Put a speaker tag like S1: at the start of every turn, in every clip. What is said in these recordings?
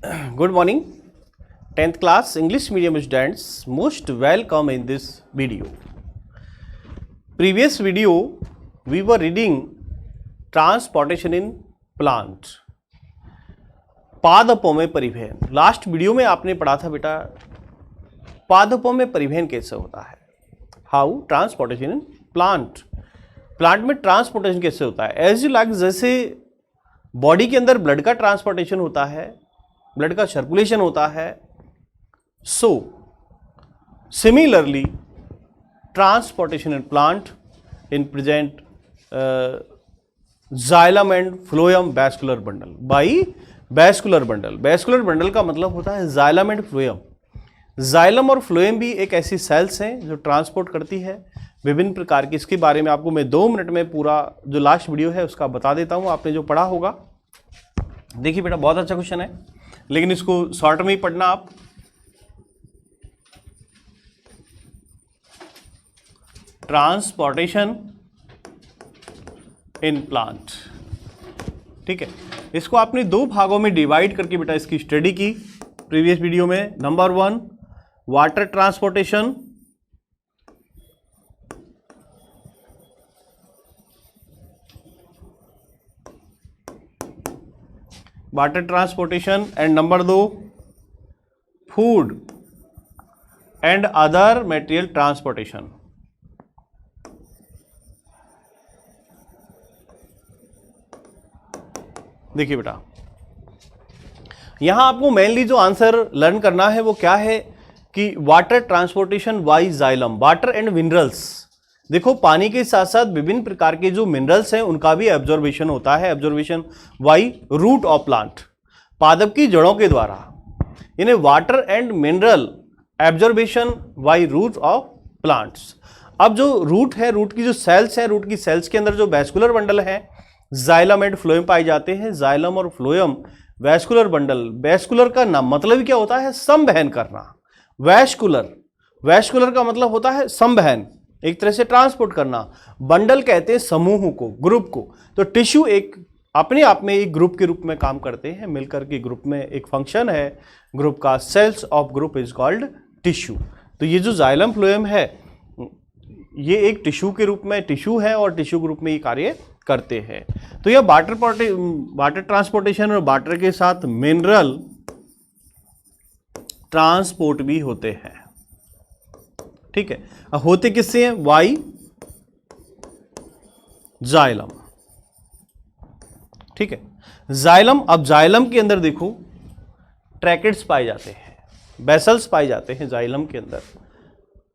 S1: Good morning, 10th class English medium students. Most welcome in this video. Previous video we were reading transportation in plant. पादपों में परिवहन. Last video में आपने पढ़ा था बेटा पादपों में परिवहन कैसे होता है. How transportation in plant. Plant में ट्रांसपोर्टेशन कैसे होता है. एज यू लाइक, जैसे बॉडी के अंदर ब्लड का ट्रांसपोर्टेशन होता है, ब्लड का सर्कुलेशन होता है, so similarly transportation in plant in present xylem and phloem vascular bundle by vascular bundle. Vascular bundle का मतलब होता है जाइलम एंड फ्लोएम. जाइलम और फ्लोएम भी एक ऐसी सेल्स हैं जो ट्रांसपोर्ट करती है विभिन्न प्रकार की. इसके बारे में आपको मैं 2 मिनट में पूरा जो लास्ट वीडियो है उसका बता देता हूं. आपने जो पढ़ा होगा, देखिए बेटा बहुत अच्छा क्वेश्चन है, लेकिन इसको शॉर्ट में ही पढ़ना आप. Transportation in plant. ठीक है, इसको आपने 2 भागों में डिवाइड करके बेटा इसकी स्टडी की प्रीवियस वीडियो में. Number 1 water transportation, water transportation, and number 2 food and other material transportation. देखिए बेटा यहां आपको मेनली जो आंसर लर्न करना है वो क्या है कि water transportation by xylem, water and minerals. देखो पानी के साथ साथ विभिन्न प्रकार के जो मिनरल्स हैं उनका भी एब्जॉर्बेशन होता है. Absorption by root of plant, पादप की जड़ों के द्वारा. यानी water and mineral absorption by root of plants. अब जो रूट है, रूट की जो सेल्स है, रूट की सेल्स के अंदर जो वैस्कुलर बंडल है, जाइलम एंड फ्लोएम पाए जाते हैं. जाइलम और फ्लोएम वैस्कुलर बंडल. वैस्कुलर का नाम मतलब क्या होता है? संवहन करना. वैस्कुलर, वैस्कुलर का मतलब होता है संवहन, एक तरह से ट्रांसपोर्ट करना. बंडल कहते हैं समूह को, ग्रुप को. तो टिश्यू एक अपने आप में एक ग्रुप के रूप में काम करते हैं, मिलकर के ग्रुप में एक फंक्शन है ग्रुप का. Cells of group is called tissue. तो ये जो जाइलम फ्लोएम है ये एक टिश्यू के रूप में टिश्यू है और टिश्यू ग्रुप में ये कार्य करते हैं. तो यह वाटर ट्रांसपोर्टेशन और वाटर के साथ मिनरल ट्रांसपोर्ट भी होते हैं. ठीक है, होते किससे हैं? Via xylem. ठीक है, जाइलम. अब जाइलम के अंदर देखो ट्रैकेट्स पाए जाते हैं, वेसल्स पाए जाते हैं जाइलम के अंदर.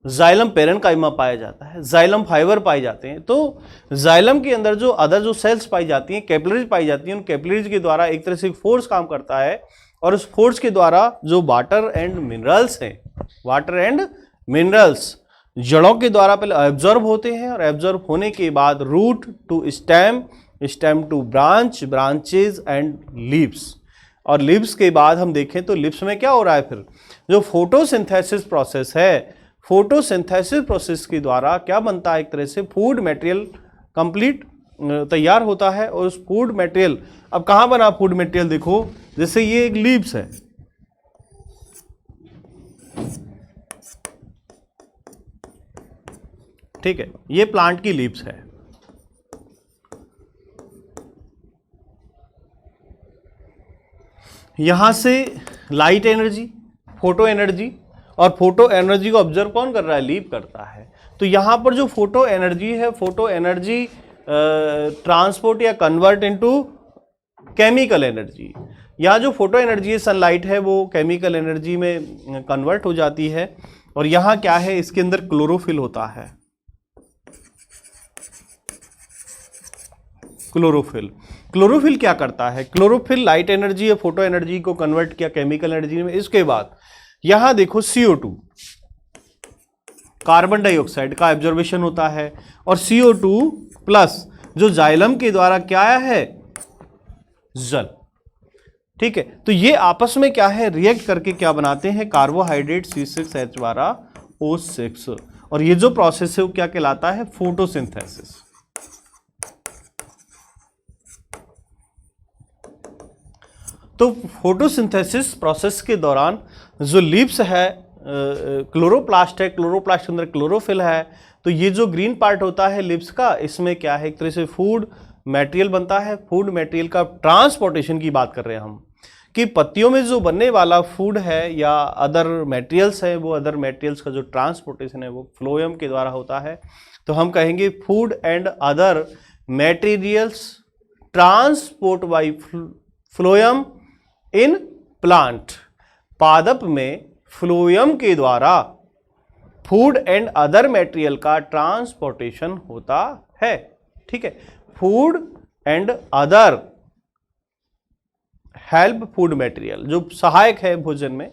S1: जाइलम पेरेन्काइमा पाया जाता है, जाइलम फाइबर पाए जाते हैं. तो जाइलम के अंदर जो अदर जो सेल्स पाई जाती हैं, कैपिलरीज पाई जाती हैं, उन कैपिलरीज के द्वारा एक तरह से फोर्स काम करता है और उस फोर्स के द्वारा जो वाटर एंड मिनरल्स हैं, वाटर एंड मिनरल्स जड़ों के द्वारा पहले एब्जॉर्ब होते हैं और एब्जॉर्ब होने के बाद root to stem, stem to branch, branches and leaves. और लीव्स के बाद हम देखें तो लीव्स में क्या हो रहा है? फिर जो फोटोसिंथेसिस प्रोसेस है, फोटोसिंथेसिस प्रोसेस के द्वारा क्या बनता है? एक तरह से फूड मटेरियल कंप्लीट तैयार होता है. और उस फूड मटेरियल, अब कहाँ बना फूड मटेरियल? देखो जैसे ये एक लीव्स है, ठीक है, ये प्लांट की लीव्स है. यहां से लाइट एनर्जी, फोटो एनर्जी, और फोटो एनर्जी को ऑब्जर्व कौन कर रहा है? लीव करता है. तो यहां पर जो फोटो एनर्जी है, फोटो एनर्जी ट्रांसपोर्ट या कन्वर्ट इनटू केमिकल एनर्जी. यहाँ जो फोटो एनर्जी है, सनलाइट है, वो केमिकल एनर्जी में कन्वर्ट हो जाती है. और यहाँ क्या है? इसके अंदर क्लोरोफिल होता है. क्लोरोफिल. क्लोरोफिल क्या करता है? क्लोरोफिल लाइट एनर्जी या फोटो एनर्जी को कन्वर्ट किया केमिकल एनर्जी में. इसके बाद यहां देखो CO2, कार्बन डाइऑक्साइड का एब्जॉर्बेशन होता है. और CO2 प्लस जो जाइलम के द्वारा क्या है? जल. ठीक है, तो ये आपस में क्या है? रिएक्ट करके क्या बनाते हैं? Carbohydrate C6H12O6. और ये जो प्रोसेस है वो क्या कहलाता है? फोटोसिंथेसिस. तो फोटोसिंथेसिस प्रोसेस के दौरान जो लीव्स है, क्लोरोप्लास्ट है, क्लोरोप्लास्ट के अंदर क्लोरोफिल है, तो ये जो ग्रीन पार्ट होता है लीव्स का, इसमें क्या है, एक तरह से फूड मटेरियल बनता है। फूड मटेरियल का ट्रांसपोर्टेशन की बात कर रहे हैं हम, कि पत्तियों में जो बनने वाला फूड है या अदर मटेरियल्स है, वो अदर मटेरियल्स का जो ट्रांसपोर्टेशन है वो फ्लोएम के द्वारा होता है। तो हम कहेंगे food and other materials transport bye phloem in plant. पादप में फ्लोएम के द्वारा फूड एंड अदर मटेरियल का ट्रांसपोर्टेशन होता है। ठीक है, food and other help food material, जो सहायक है भोजन में,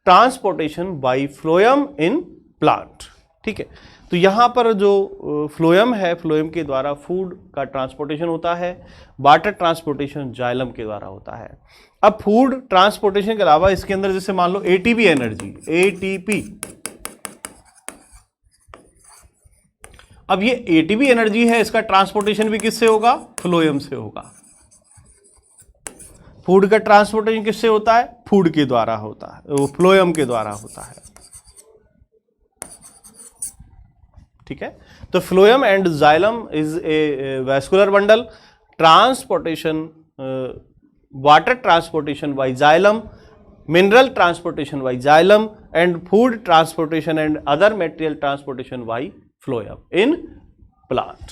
S1: transportation by phloem in plant. ठीक है, तो यहां पर जो फ्लोएम है, फ्लोएम के द्वारा फूड का ट्रांसपोर्टेशन होता है। वाटर ट्रांसपोर्टेशन जाइलम के द्वारा होता है। अब फूड ट्रांसपोर्टेशन के अलावा इसके अंदर जैसे मान लो एटीपी एनर्जी, एटीपी, अब ये एटीपी एनर्जी है, इसका ट्रांसपोर्टेशन भी किससे होगा, फ्लोएम से होगा। फूड का ट्रांसपोर्टेशन किससे होता है, फूड के द्वारा होता है, वो फ्लोएम के द्वारा होता है। ठीक है, तो phloem and xylem is a vascular bundle, transportation, water transportation by xylem, mineral transportation by xylem, and food transportation and other material transportation by phloem in plant.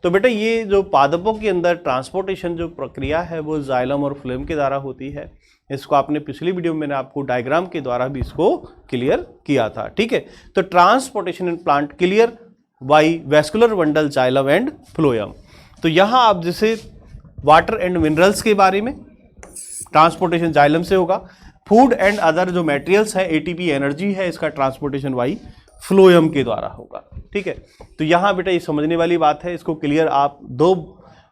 S1: तो बेटा ये जो पादपों के अंदर ट्रांसपोर्टेशन जो प्रक्रिया है वो जाइलम और फ्लोएम के द्वारा होती है। इसको आपने पिछली वीडियो में मैंने आपको डायग्राम के द्वारा भी इसको क्लियर किया था। ठीक है, तो transportation in plant clear by vascular bundle xylem and phloem. तो यहाँ आप जैसे वाटर एंड मिनरल्स के बारे में, ट्रांसपोर्टेशन जाइलम से होगा। फूड एंड अदर जो मटेरियल्स है, एटीपी एनर्जी है, इसका ट्रांसपोर्टेशन बाय फ्लोएम के द्वारा होगा। ठीक है, तो यहां बेटा ये समझने वाली बात है, इसको क्लियर आप दो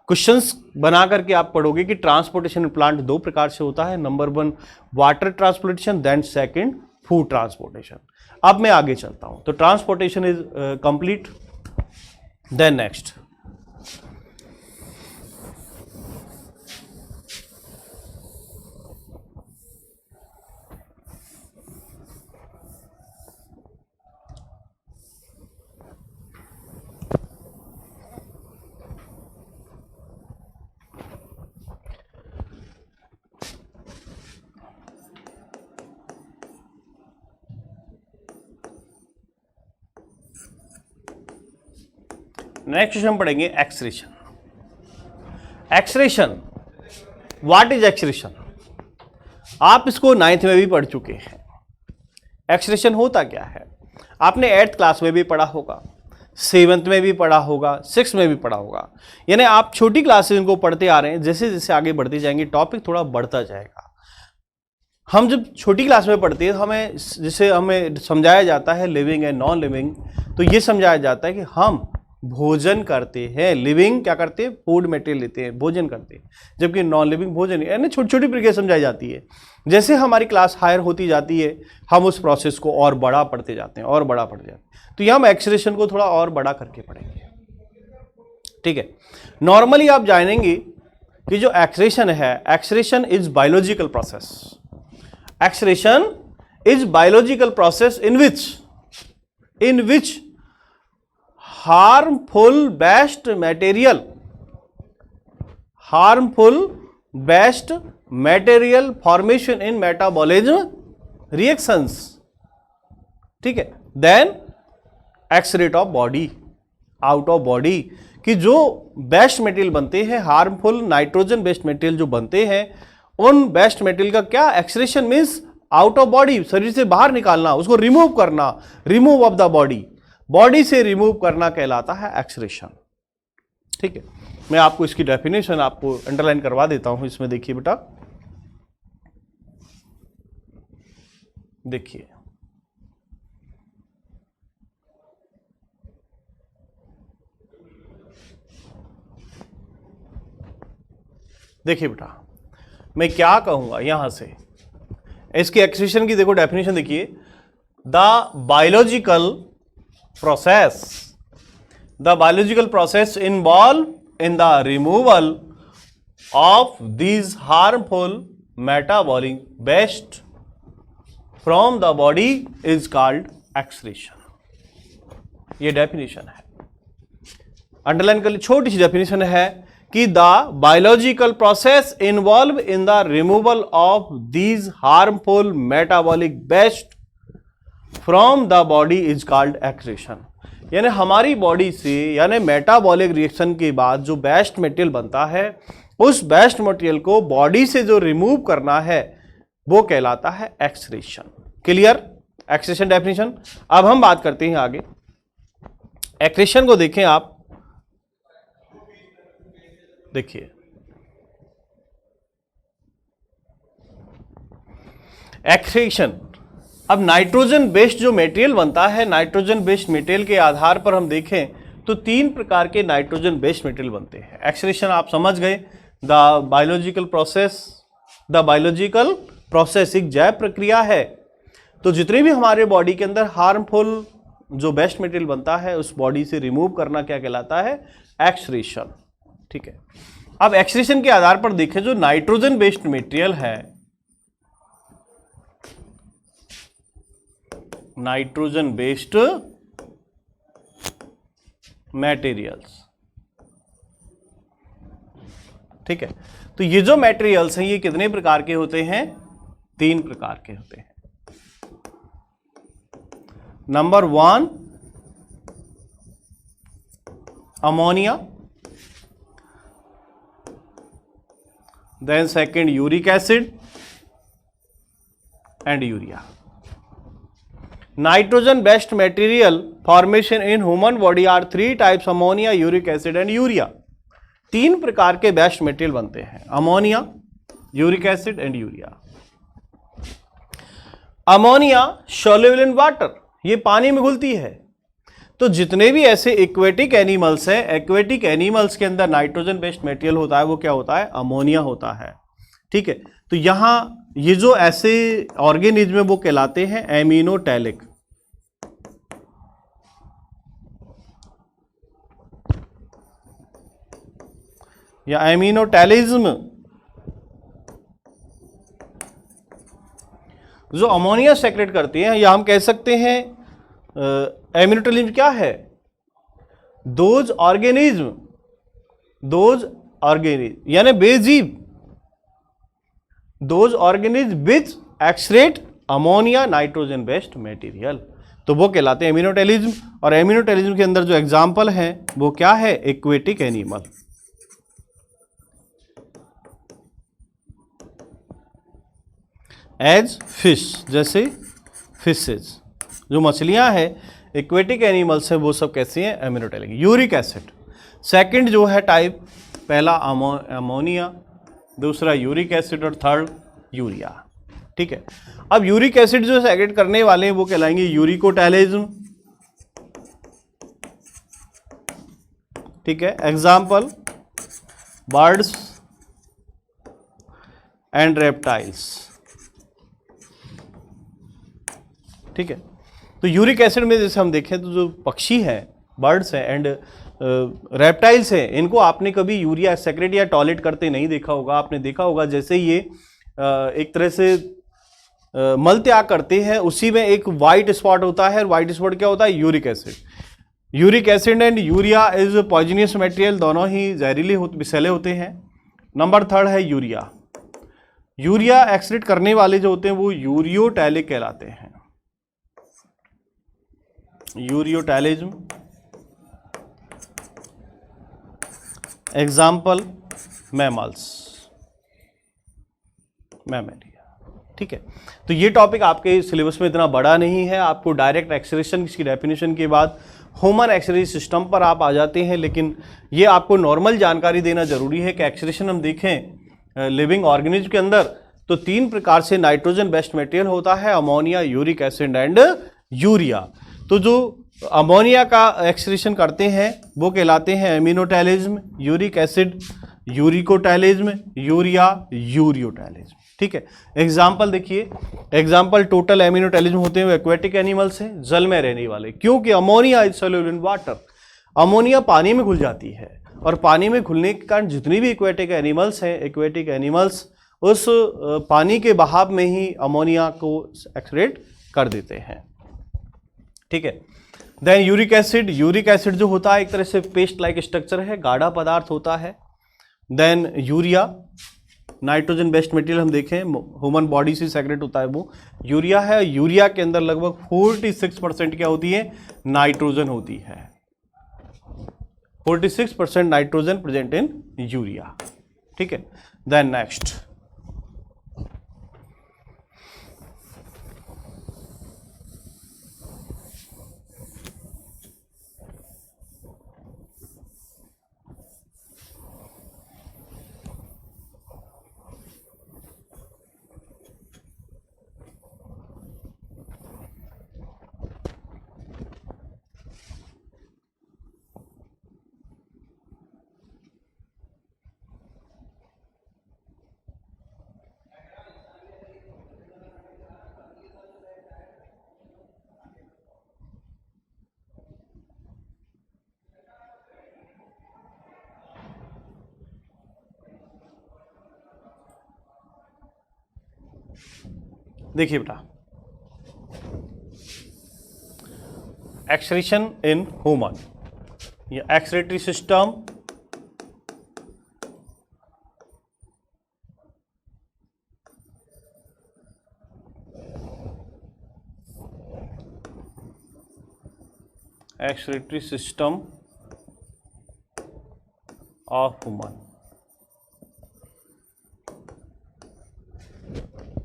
S1: क्वेश्चंस बना करके आप पढ़ोगे कि ट्रांसपोर्टेशन प्लांट दो प्रकार से होता है। Number 1 water transportation, then second food transportation. अब मैं आगे चलता हूं, तो transportation is complete, then next next हम पढ़ेंगे excretion. Excretion, what is excretion? आप इसको 9th में भी पढ़ चुके हैं। एक्सक्रीशन होता क्या है आपने 8th क्लास में भी पढ़ा होगा, 7th में भी पढ़ा होगा, 6th में भी पढ़ा होगा। यानी आप छोटी क्लासेस इनको पढ़ते आ रहे हैं, जैसे जैसे आगे बढ़ते जाएंगे टॉपिक थोड़ा बढ़ता जाएगा। हम जब छोटी क्लास में पढ़ते हैं हमें जिसे हमें समझाया जाता है लिविंग एंड नॉन लिविंग, तो ये समझाया जाता है कि हम भोजन करते हैं, लिविंग क्या करते हैं, फूड मटेरियल लेते हैं, भोजन करते हैं, जबकि नॉन लिविंग भोजन, यानी छोटी छोटी प्रक्रिया समझाई जाती है। जैसे हमारी क्लास हायर होती जाती है हम उस प्रोसेस को और बड़ा पढ़ते जाते हैं और बड़ा पढ़ते जाते हैं। तो यह हम एक्सक्रीशन को थोड़ा और बड़ा करके पढ़ेंगे। ठीक है, नॉर्मली आप जानेंगे कि जो एक्सक्रीशन है, excretion is biological process. Excretion is biological process in which harmful waste material formation in metabolism reactions, ठीक है, then excrete of body, out of body, कि जो वेस्ट मटेरियल बनते हैं, हार्मफुल नाइट्रोजन बेस्ड मटेरियल जो बनते हैं, उन बेस्ट मटेरियल का क्या excretion means out of body, शरीर से बाहर निकालना, उसको रिमूव करना, remove of the body, body से रिमूव करना कहलाता है एक्सक्रीशन। ठीक है, मैं आपको इसकी डेफिनेशन आपको अंडरलाइन करवा देता हूं। इसमें देखिए बेटा, देखिए देखिए बेटा, मैं क्या कहूंगा यहां से, इसकी एक्सक्रीशन की देखो डेफिनेशन देखिए, the biological process involved in the removal of these harmful metabolic waste from the body is called excretion. ये डेफिनेशन है, अंडरलाइन कर ली। छोटी सी डेफिनेशन है कि the biological process involved in the removal of these harmful metabolic waste from the body is called excretion. यानी हमारी बॉडी से, यानी मेटाबॉलिक रिएक्शन के बाद जो वेस्ट मटेरियल बनता है, उस वेस्ट मटेरियल को बॉडी से जो रिमूव करना है वो कहलाता है एक्सक्रीशन। क्लियर? Excretion definition. अब हम बात करते हैं आगे। एक्सक्रीशन को देखें आप, देखिए एक्सक्रीशन। अब नाइट्रोजन बेस्ड जो मटेरियल बनता है, नाइट्रोजन बेस्ड मटेरियल के आधार पर हम देखें तो 3 प्रकार के नाइट्रोजन बेस्ड मटेरियल बनते हैं। एक्सक्रीशन आप समझ गए। द बायोलॉजिकल प्रोसेस एक जैव प्रक्रिया है। तो जितने भी हमारे बॉडी के अंदर हार्मफुल जो बेस्ट मटेरियल बनता है उस बॉडी से रिमूव करना क्या कहलाता है? एक्सक्रीशन। ठीक है। अब एक्सक्रीशन के आधार पर देखें, जो नाइट्रोजन बेस्ड मटेरियल है, नाइट्रोजन बेस्ड मटेरियल्स, ठीक है। तो ये जो मटेरियल्स हैं ये कितने प्रकार के होते हैं? 3 प्रकार के होते हैं। Number 1 ammonia, then second uric acid and urea. Nitrogen based material formation in human body are 3 types: ammonia, uric acid and urea. 3 प्रकार के बेस्ट मटेरियल बनते हैं, ammonia, uric acid and urea. Ammonia soluble in water, ये पानी में घुलती है। तो जितने भी ऐसे एक्वेटिक एनिमल्स हैं, एक्वेटिक एनिमल्स के अंदर नाइट्रोजन बेस्ड मटेरियल होता है, वो क्या होता है? अमोनिया होता है। ठीक है। तो यहां ये जो ऐसे ऑर्गेनिज्म है वो कहलाते हैं एमिनोटैलिक। या एमिनोटैलिज्म। जो अमोनिया सेक्रेट करती है, या हम कह सकते हैं एमिनोटैलिज्म क्या है? दोज ऑर्गेनिज्म यानी बेजीव, those organism which excrete ammonia nitrogen based material, तो वो कहलाते हैं एमिनोटैलिज्म। और एमिनोटैलिज्म के अंदर जो एग्जाम्पल है वो क्या है? Aquatic animal. एज फिश, जैसे फिशेज, जो मछलियां हैं, एक्वेटिक एनिमल्स हैं, वो सब कैसे हैं? एमिनोटैलिक। यूरिक एसिड सेकंड जो है टाइप, पहला अमोनिया, दूसरा यूरिक एसिड और थर्ड यूरिया। ठीक है। अब यूरिक एसिड जो सेक्रेट करने वाले हैं वो कहलाएंगे यूरिकोटैलिज्म। ठीक है। Example birds and reptiles. ठीक है। तो यूरिक एसिड में जैसे हम देखें तो जो पक्षी हैं, बर्ड्स हैं एंड रेप्टाइल्स हैं, इनको आपने कभी यूरिया सेक्रेट या टॉयलेट करते नहीं देखा होगा। आपने देखा होगा जैसे ये एक तरह से मल त्याग करते हैं, उसी में एक वाइट स्पॉट होता है। वाइट स्पॉट क्या होता है? Uric acid. Uric acid and urea is poisonous material, दोनों ही जहरीले विषैले होते हैं। नंबर थर्ड है यूरिया। यूरिया एक्सक्रीट करने वाले जो होते हैं वो यूरियोटैलिक कहलाते हैं। यूरियोटैलिज्म। Example mammals, mammalia. ठीक है। तो ये टॉपिक आपके सिलेबस में इतना बड़ा नहीं है। आपको डायरेक्ट एक्सक्रीशन की डेफिनेशन के बाद ह्यूमन एक्सक्रीशन सिस्टम पर आप आ जाते हैं, लेकिन ये आपको नॉर्मल जानकारी देना जरूरी है कि एक्सक्रीशन हम देखें लिविंग ऑर्गेनिज्म के अंदर तो 3 प्रकार से नाइट्रोजन बेस्ड मटेरियल होता है, ammonia, uric acid and urea. तो जो अमोनिया का एक्सक्रीशन करते हैं वो कहलाते हैं एमिनोटैलिज्म, यूरिक एसिड यूरिकोटैलिज्म, यूरिया यूरियोटैलिज्म। ठीक है। एग्जाम्पल देखिए, एग्जाम्पल टोटल एमिनोटैलिज्म होते हैं एक्वेटिक एनिमल्स हैं, जल में रहने वाले, क्योंकि ammonia is soluble in water. Ammonia पानी में घुल जाती है और पानी में घुलने के कारण जितनी भी एक्वेटिक एनिमल्स उस पानी के बहाव में ही अमोनिया को एक्सक्रीट कर देते हैं। ठीक है। देन यूरिक एसिड जो होता है एक तरह से पेस्ट लाइक स्ट्रक्चर है, गाढ़ा पदार्थ होता है। Then urea, nitrogen based material हम देखें ह्यूमन बॉडी से सेक्रेट होता है वो यूरिया है। यूरिया के अंदर लगभग 46% क्या होती है, नाइट्रोजन होती है। 46% नाइट्रोजन प्रेजेंट इन यूरिया। ठीक है। देन नेक्स्ट देखिए बेटा, एक्सक्रीशन इन ह्यूमन, ये excretory system, excretory system of human.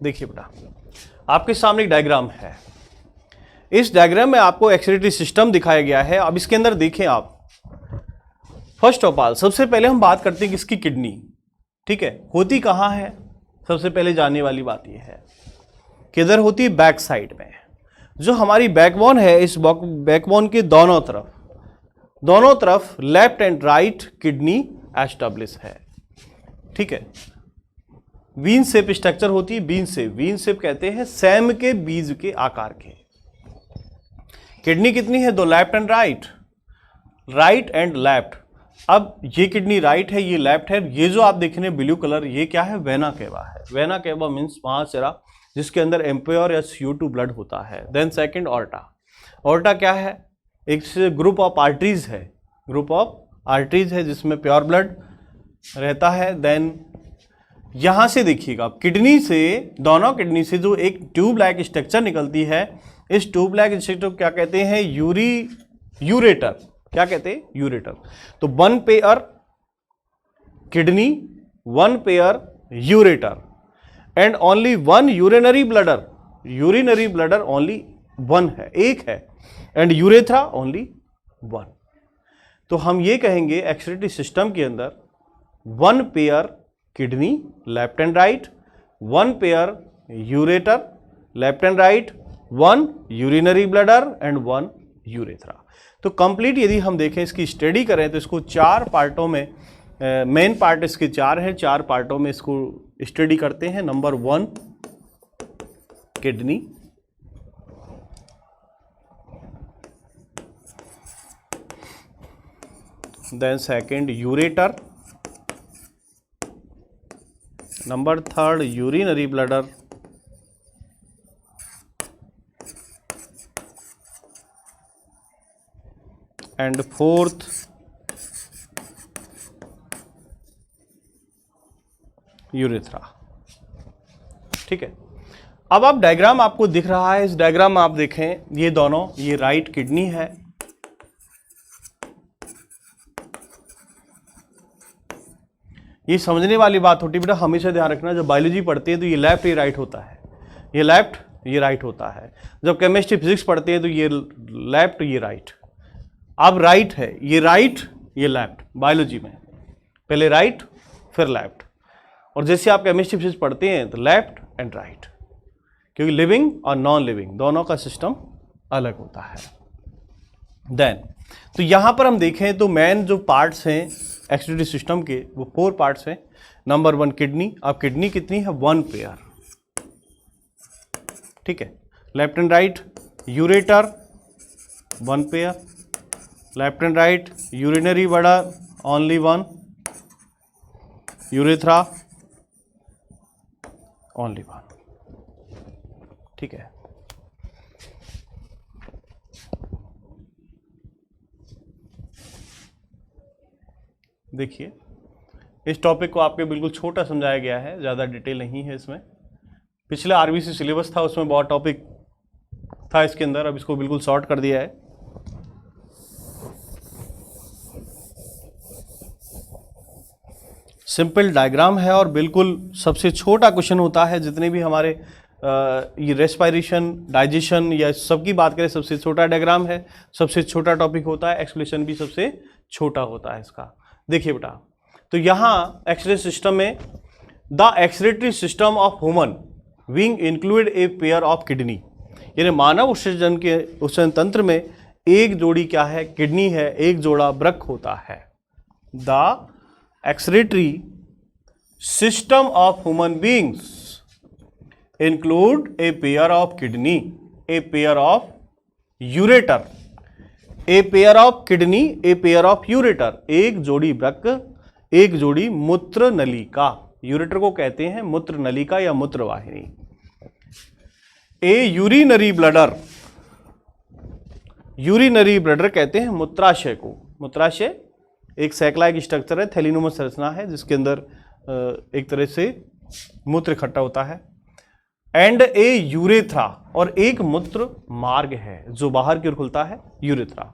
S1: देखिए बेटा, आपके सामने एक डायग्राम है। इस डायग्राम में आपको एक्सक्रीटरी सिस्टम दिखाया गया है। अब इसके अंदर देखें आप, फर्स्ट ऑफ ऑल सबसे पहले हम बात करते हैं कि इसकी किडनी, ठीक है, होती कहाँ है। सबसे पहले जानने वाली बात यह है किधर होती है, बैक साइड में। जो हमारी बैकबोन है, इस बैकबोन के दोनों तरफ left and right kidney establish है। ठीक है। वीन शेप स्ट्रक्चर होती है, वीन शेप कहते हैं सैम के बीज के आकार के। किडनी कितनी है, दो, left and right and left. अब ये किडनी राइट है, ये लेफ्ट है। ये जो आप देख रहे हैं ब्लू कलर, ये क्या है, वेना केवा है। वेना केवा मीन्स महाशिरा, जिसके अंदर एम्प्योर या CO2 ब्लड होता है। देन सेकंड ऑर्टा क्या है, एक ग्रुप ऑफ आर्टरीज है, जिसमें प्योर ब्लड रहता है। देन यहां से देखिएगा, दोनों किडनी से जो एक ट्यूब लाइक स्ट्रक्चर निकलती है, इस ट्यूब लाइक स्ट्रक्चर को क्या कहते हैं, यूरेटर। क्या कहते हैं, यूरेटर। तो 1 pair kidney, 1 pair ureter and only 1 urinary bladder only 1 है, एक है, एंड यूरेथ्रा ओनली 1। तो हम ये कहेंगे एक्सक्रीटरी सिस्टम के अंदर 1 pair kidney left and right, 1 pair ureter left and right, 1 urinary bladder and 1 urethra. तो कंप्लीट यदि हम देखें, इसकी स्टडी करें तो इसको 4 पार्टों में, मेन पार्ट इसके 4 हैं, 4 पार्टों में इसको स्टडी करते हैं। Number 1 kidney, then second ureter, number 3 urinary bladder, and 4th urethra. ठीक है। अब आप डायग्राम आपको दिख रहा है, इस डायग्राम में आप देखें ये दोनों, ये राइट किडनी है, ये समझने वाली बात होती है बेटा, हमेशा ध्यान रखना, जब बायोलॉजी पढ़ते हैं तो ये लेफ्ट ये राइट होता है, ये लेफ्ट ये राइट होता है। जब केमिस्ट्री फिजिक्स पढ़ते हैं तो ये लेफ्ट ये राइट। अब राइट है, ये राइट ये लेफ्ट बायोलॉजी में, पहले राइट फिर लेफ्ट। और जैसे आप केमिस्ट्री फिजिक्स पढ़ते हैं तो लेफ्ट एंड राइट, क्योंकि लिविंग और नॉन लिविंग दोनों का सिस्टम अलग होता है। देन तो यहां पर हम देखें तो मेन जो पार्ट्स हैं एक्सक्रीटरी सिस्टम के, वो 4 पार्ट्स हैं। Number 1 kidney. अब किडनी कितनी है, 1 पेयर। ठीक है। Left and right ureter 1 pair, left and right urinary bladder only one, urethra only one. ठीक है, देखिए इस टॉपिक को आपके बिल्कुल छोटा समझाया गया है, ज़्यादा डिटेल नहीं है इसमें। पिछले आरबीसी सिलेबस था उसमें बहुत टॉपिक था इसके अंदर, अब इसको बिल्कुल शॉर्ट कर दिया है। सिंपल डायग्राम है और बिल्कुल सबसे छोटा क्वेश्चन होता है। जितने भी हमारे ये रेस्पायरेशन, डाइजेशन या सबकी बात करें, सबसे छोटा डायग्राम है, सबसे छोटा टॉपिक होता है, एक्सप्लेनेशन भी सबसे छोटा होता है इसका। देखिए बेटा, तो यहाँ एक्सरे सिस्टम में the excretory system of human being include a pair of kidney, यानी मानव उत्सर्जन के उत्सर्जन तंत्र में एक जोड़ी क्या है, किडनी है, एक जोड़ा वृक्क होता है। The excretory system of human beings include a pair of kidney, a pair of ureter, a pair of kidney, a pair of ureter, एक जोड़ी वृक्क, एक जोड़ी मूत्र नलिका। यूरेटर को कहते हैं मूत्र नलिका या मूत्र वाहिनी। ए यूरिनरी ब्लडर, यूरिनरी ब्लडर कहते हैं मूत्राशय को। मूत्राशय एक सैकलाइक स्ट्रक्चर है, थैलिनोमस संरचना है, जिसके अंदर एक तरह से मूत्र इकट्ठा होता है। एंड ए यूरेथ्रा, और एक मूत्र मार्ग है जो बाहर की ओर खुलता है, urethra.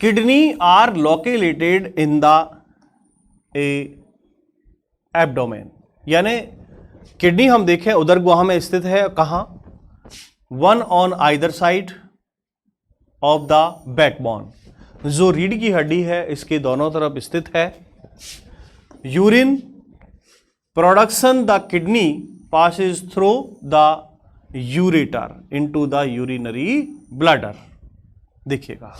S1: Kidney are located in the abdomen, यानी किडनी हम देखें उदर गुहा में स्थित है। कहां? One on either side of the backbone, जो रीढ़ की हड्डी है इसके दोनों तरफ स्थित है। Urine production the kidney passes through the ureter into the urinary bladder। देखिएगा,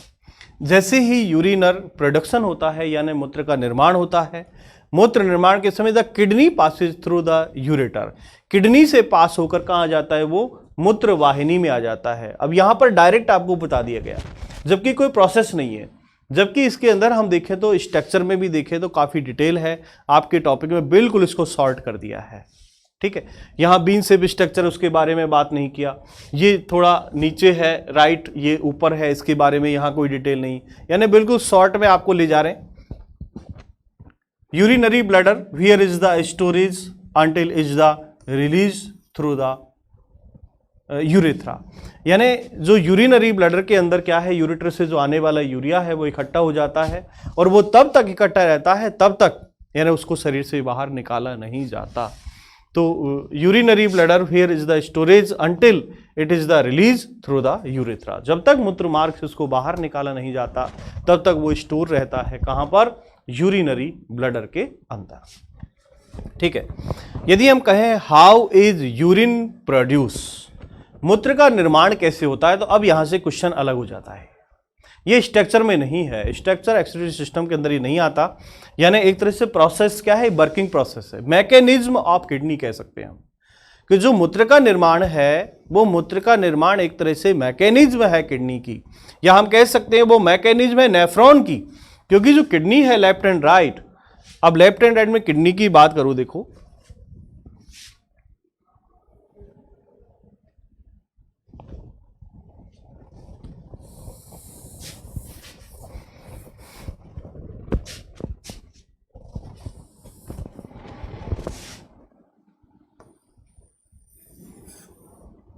S1: जैसे ही यूरिनर प्रोडक्शन होता है यानी मूत्र का निर्माण होता है, मूत्र निर्माण के समय the kidney Passage through the ureter, kidney से पास होकर कहाँ जाता है, वो मूत्र वाहिनी में आ जाता है। अब यहाँ पर डायरेक्ट आपको बता दिया गया, जबकि कोई प्रोसेस नहीं है, जबकि इसके अंदर हम देखें तो स्ट्रक्चर में भी देखें तो काफ़ी डिटेल है। आपके टॉपिक में बिल्कुल इसको सॉर्ट कर दिया है। ठीक है, यहाँ बीन सेप स्ट्रक्चर उसके बारे में बात नहीं किया, ये थोड़ा नीचे है राइट, ये ऊपर है, इसके बारे में यहाँ कोई डिटेल नहीं, यानी बिल्कुल शॉर्ट में आपको ले जा रहे हैं। Urinary bladder here is the storage until is the release through the urethra, यानी जो यूरिनरी ब्लैडर के अंदर क्या है, यूरेटर से जो आने वाला यूरिया है वो इकट्ठा हो जाता है और वो तब तक इकट्ठा रहता है तब तक, यानी उसको शरीर से बाहर निकाला नहीं जाता। तो urinary bladder here is the storage until it is the release through the urethra, जब तक मूत्र मार्ग से उसको बाहर निकाला नहीं जाता तब तक वो स्टोर रहता है। कहां पर? यूरिनरी ब्लैडर के अंदर। ठीक है, यदि हम कहें हाउ इज यूरिन प्रोड्यूस, मूत्र का निर्माण कैसे होता है, तो अब यहां से क्वेश्चन अलग हो जाता है। ये स्ट्रक्चर में नहीं है, स्ट्रक्चर एक्सक्रीटरी सिस्टम के अंदर ही नहीं आता, यानी एक तरह से प्रोसेस क्या है, वर्किंग प्रोसेस है, मैकेनिज्म ऑफ किडनी कह सकते हैं हम, कि जो मूत्र का निर्माण है वो मूत्र का निर्माण एक तरह से मैकेनिज्म है किडनी की, या हम कह सकते हैं वो मैकेनिज्म है नेफ्रॉन की, क्योंकि जो किडनी है लेफ्ट एंड राइट। अब लेफ्ट एंड राइट में किडनी की बात करूं, देखो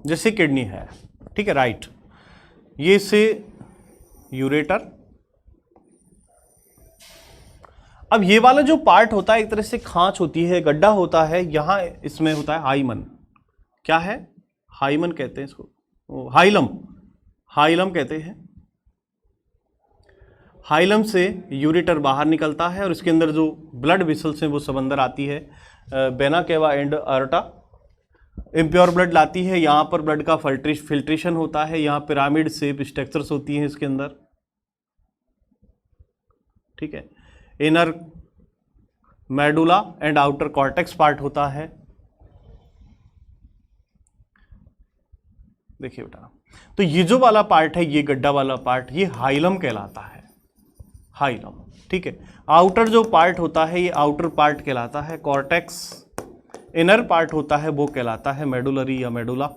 S1: जैसे किडनी है, ठीक है, राइट, ये से यूरेटर। अब ये वाला जो पार्ट होता है एक तरह से खांच होती है, गड्ढा होता है, यहां इसमें होता है हाइमन। क्या है? हाइमन कहते हैं इसको, हाइलम, हाइलम कहते हैं। हाइलम से यूरेटर बाहर निकलता है और इसके अंदर जो ब्लड वेसल्स हैं वो सब अंदर आती है, vena cava and अर्टा impure blood लाती है। यहाँ पर ब्लड का फिल्ट्रेशन होता है, यहाँ पिरामिड शेप स्ट्रक्चर्स होती हैं इसके अंदर। ठीक है, inner medulla and outer cortex part होता है। देखिए बेटा, तो ये जो वाला पार्ट है, ये गड्ढा वाला पार्ट, ये हाइलम कहलाता है। हाइलम। ठीक है, आउटर जो पार्ट होता है ये आउटर पार्ट कहलाता है कॉर्टेक्स, इनर पार्ट होता है वो कहलाता है मेडुलरी या मेडुला।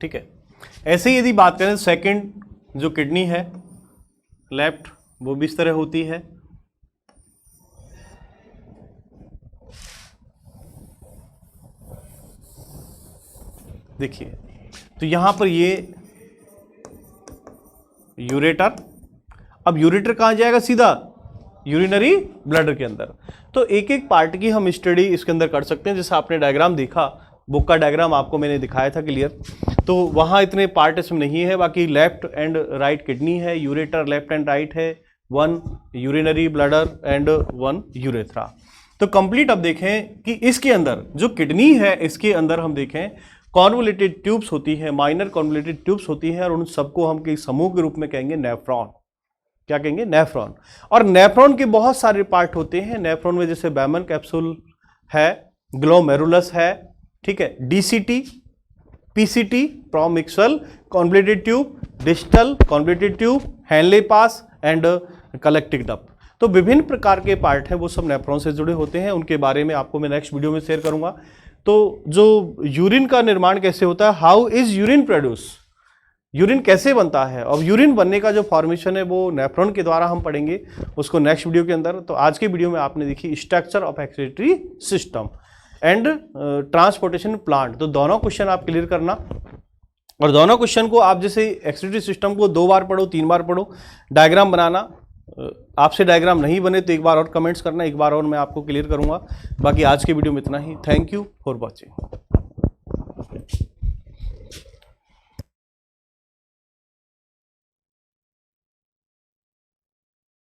S1: ठीक है, ऐसे ही यदि बात करें सेकंड जो किडनी है लेफ्ट, वो भी इस तरह होती है। देखिए, तो यहां पर ये यूरेटर, अब यूरेटर कहां जाएगा? सीधा यूरिनरी ब्लडर के अंदर। तो एक एक पार्ट की हम स्टडी इसके अंदर कर सकते हैं। जैसे आपने डायग्राम देखा, बुक का डायग्राम आपको मैंने दिखाया था क्लियर, तो वहाँ इतने पार्ट इसमें नहीं है। बाकी लेफ्ट एंड राइट किडनी है, यूरेटर लेफ्ट एंड राइट है, 1 यूरिनरी ब्लडर एंड 1 यूरेथ्रा। तो कंप्लीट अब देखें कि इसके अंदर जो किडनी है इसके अंदर हम देखें कॉन्वोल्यूटेड ट्यूब्स होती है, माइनर कॉन्वोल्यूटेड ट्यूब्स होती हैं, और उन सबको हम किसी समूह के रूप में कहेंगे नेफ्रॉन। क्या कहेंगे? नेफ्रॉन। और नेफ्रॉन के बहुत सारे पार्ट होते हैं। नेफ्रॉन में जैसे बैमन कैप्सूल है, ग्लोमेरुलस है, ठीक है, DCT, PCT, proximal convoluted tube, distal convoluted tube, Henle पास एंड कलेक्टिक डक्ट। तो विभिन्न प्रकार के पार्ट हैं, वो सब नेफ्रॉन से जुड़े होते हैं। उनके बारे में आपको मैं नेक्स्ट वीडियो में शेयर करूंगा। तो जो यूरिन का निर्माण कैसे होता है, how is urine produce, urine कैसे बनता है, और यूरिन बनने का जो फॉर्मेशन है वो नेफ्रॉन के द्वारा हम पढ़ेंगे उसको नेक्स्ट वीडियो के अंदर। तो आज के वीडियो में आपने देखी structure of excretory system and transportation plant. तो दोनों क्वेश्चन आप क्लियर करना, और दोनों क्वेश्चन को आप जैसे एक्सक्रीटरी सिस्टम को 2 बार पढ़ो, 3 बार पढ़ो, डायग्राम बनाना। आपसे डायग्राम नहीं बने तो एक बार और कमेंट्स करना, एक बार और मैं आपको क्लियर करूंगा। बाकी आज के वीडियो में इतना ही। Thank you for watching.